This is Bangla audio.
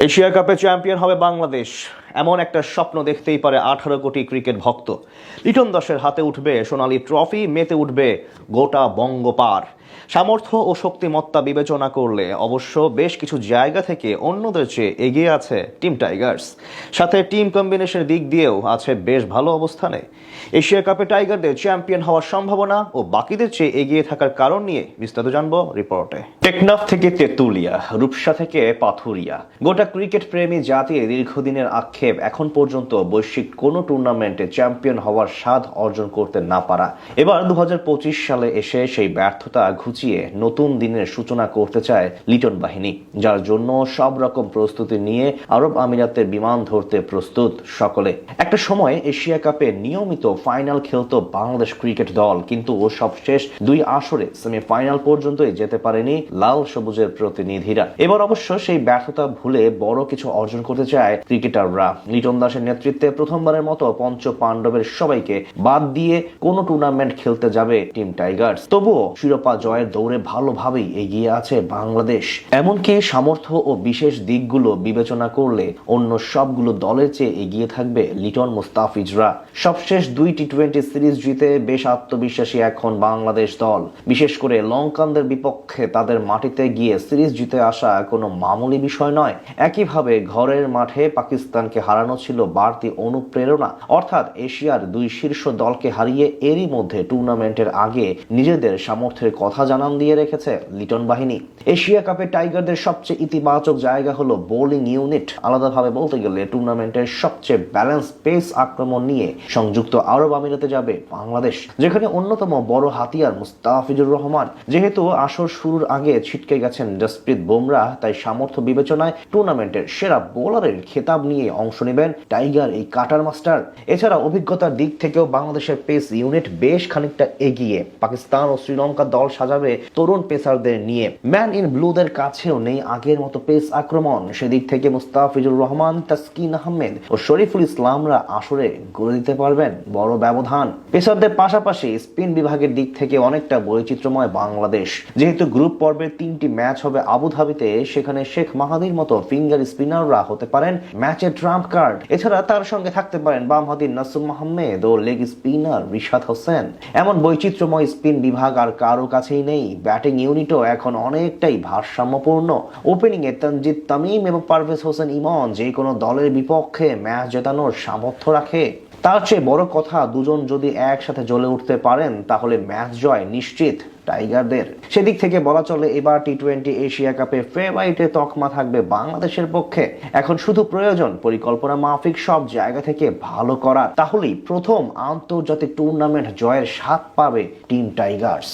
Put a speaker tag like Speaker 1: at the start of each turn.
Speaker 1: এশিয়া কাপে চ্যাম্পিয়ন হবে বাংলাদেশ, এমন একটা স্বপ্ন দেখতেই পারে 18 কোটি ক্রিকেট ভক্ত। লিটন দাসের হাতে উঠবে সোনালী ট্রফি, মেতে উঠবে গোটা বঙ্গপাড়। সামর্থ্য ও শক্তিমত্তা বিবেচনা করলে অবশ্য বেশ কিছু জায়গা থেকে অন্যদের চেয়ে এগিয়ে আছে টিম টাইগার্স। সাথে টিম কম্বিনেশনের দিক দিয়েও আছে বেশ ভালো অবস্থানে। এশিয়া কাপে টাইগারদের চ্যাম্পিয়ন হওয়ার সম্ভাবনা ও বাকিদের চেয়ে এগিয়ে থাকার কারণ নিয়ে বিস্তারিত জানবো রিপোর্টে। টেকনাফ থেকে তেঁতুলিয়া, রূপসা থেকে পাথুরিয়া, গোটা ক্রিকেট প্রেমী জাতির দীর্ঘদিনের আক্ষেপ এখন পর্যন্ত বৈশ্বিক কোনো টুর্নামেন্টে চ্যাম্পিয়ন হওয়ার স্বাদ অর্জন করতে না পারা। এবার 2025 সালে এসে সেই ব্যর্থতা ঘুচিয়ে নতুন দিনের সূচনা করতে চায় লিটন বাহিনী, যার জন্য সব রকম প্রস্তুতি নিয়ে আরব আমিরাতের বিমান ধরতে প্রস্তুত সকলে। একটা সময় এশিয়া কাপে নিয়মিত ফাইনাল খেলতো বাংলাদেশ ক্রিকেট দল, কিন্তু ও সবশেষ 2 আসরে সেমিফাইনাল পর্যন্তই যেতে পারেনি লাল সবুজের প্রতিনিধিরা। এবার অবশ্য সেই ব্যর্থতা ভুলে বড় কিছু অর্জন করতে চায় ক্রিকেটাররা। লিটন দাসের নেতৃত্বে প্রথমবারের মতো পঞ্চ পাণ্ডবের সবাইকে বাদ দিয়ে কোন টুর্নামেন্ট খেলতে যাবে টিম টাইগার্স। তবুও শিরোপা জয়ের দৌড়ে ভালোভাবেই এগিয়ে আছে বাংলাদেশ। এমনকি সামর্থ্য ও বিশেষ দিকগুলো বিবেচনা করলে অন্য সবগুলো দলের চেয়ে এগিয়ে থাকবে লিটন মুস্তাফিজরা। সবশেষ 2 টি20 সিরিজ জিতে বেশ আত্মবিশ্বাসী এখন বাংলাদেশ দল। বিশেষ করে লঙ্কানদের বিপক্ষে তাদের মাটিতে গিয়ে সিরিজ জিতে আসা কোনো মামুলি বিষয় নয়। একইভাবে ঘরের মাঠে পাকিস্তানকে হারানো ছিল বাড়তি অনুপ্রেরণা। অর্থাৎ এশিয়ার 2 শীর্ষ দলকে হারিয়ে এরই মধ্যে টুর্নামেন্টের আগে নিজেদের সামর্থ্যের কথা জানান দিয়ে রেখেছে লিটন বাহিনী। এশিয়া কাপে টাইগারদের সবচেয়ে ইতিবাচক জায়গা হলো বোলিং ইউনিট। আলাদাভাবে বলতে গেলে টুর্নামেন্টের সবচেয়ে ব্যালেন্স পেস আক্রমণ নিয়ে সংযুক্ত আরব আমিরাতে যাবে বাংলাদেশ, যেখানে অন্যতম বড় হাতিয়ার মুস্তাফিজুর রহমান। যেহেতু আসর শুরুর আগে ছিটকে গেছেন জসপ্রীত বুমরাহ, তাই সামর্থ্য বিবেচনায় টুর্নামেন্টের সেরা বোলারের খেতাব নিয়ে অংশ নেবেন টাইগার এই কাটার মাস্টার। এছাড়া অভিজ্ঞতার দিক থেকেও বাংলাদেশের পেস ইউনিট বেশ খানিকটা এগিয়ে। পাকিস্তান ও শ্রীলঙ্কা দল সাজাবে তরুণ পেসারদের নিয়ে। ম্যান ইন ব্লুদের কাছেও নেই আগের মতো পেস আক্রমণ। সেদিক থেকে মুস্তাফিজুর রহমান, তাসকিন আহমেদ ও শরীফুল ইসলামরা আসরে গড়ে দিতে পারবেন বড় ব্যবধান। পেসারদের পাশাপাশি স্পিন বিভাগের দিক থেকে অনেকটা বৈচিত্র্যময় বাংলাদেশ। যেহেতু গ্রুপ পর্বের 3টি ম্যাচ হবে আবুধাবিতে, সেখানে শেখ মাহাদির মতো ফিঙ্গার স্পিনাররা হতে পারেন ম্যাচের ট্রাম্প কার্ড। এছাড়া তার সঙ্গে থাকতে পারেন বামহাতি নাসুম আহমেদ ও লেগ স্পিনার রিশাদ হোসেন। এমন বৈচিত্র্যময় স্পিন বিভাগ আর কারো কাছেই নেই। ব্যাটিং ইউনিটও এখন অনেকটাই ভারসাম্যপূর্ণ। ওপেনিং এ তানজিদ তামিম এবং পারভেজ হোসেন ইমন যে কোনো দলের বিপক্ষে ম্যাচ জেতানোর সামর্থ্য রাখে। তার চেয়ে বড় কথা, দুজন যদি একসাথে জ্বলে উঠতে পারেন তাহলে ম্যাচ জয় নিশ্চিত টাইগারদের। সেদিক থেকে বলা চলে এবার টি20 এশিয়া কাপে ফেভারিটে তকমা থাকবে বাংলাদেশের পক্ষে। এখন শুধু প্রয়োজন পরিকল্পনা মাফিক সব জায়গা থেকে ভালো করার। তাহলেই প্রথম আন্তর্জাতিক টুর্নামেন্ট জয়ের স্বাদ পাবে টিম টাইগার্স।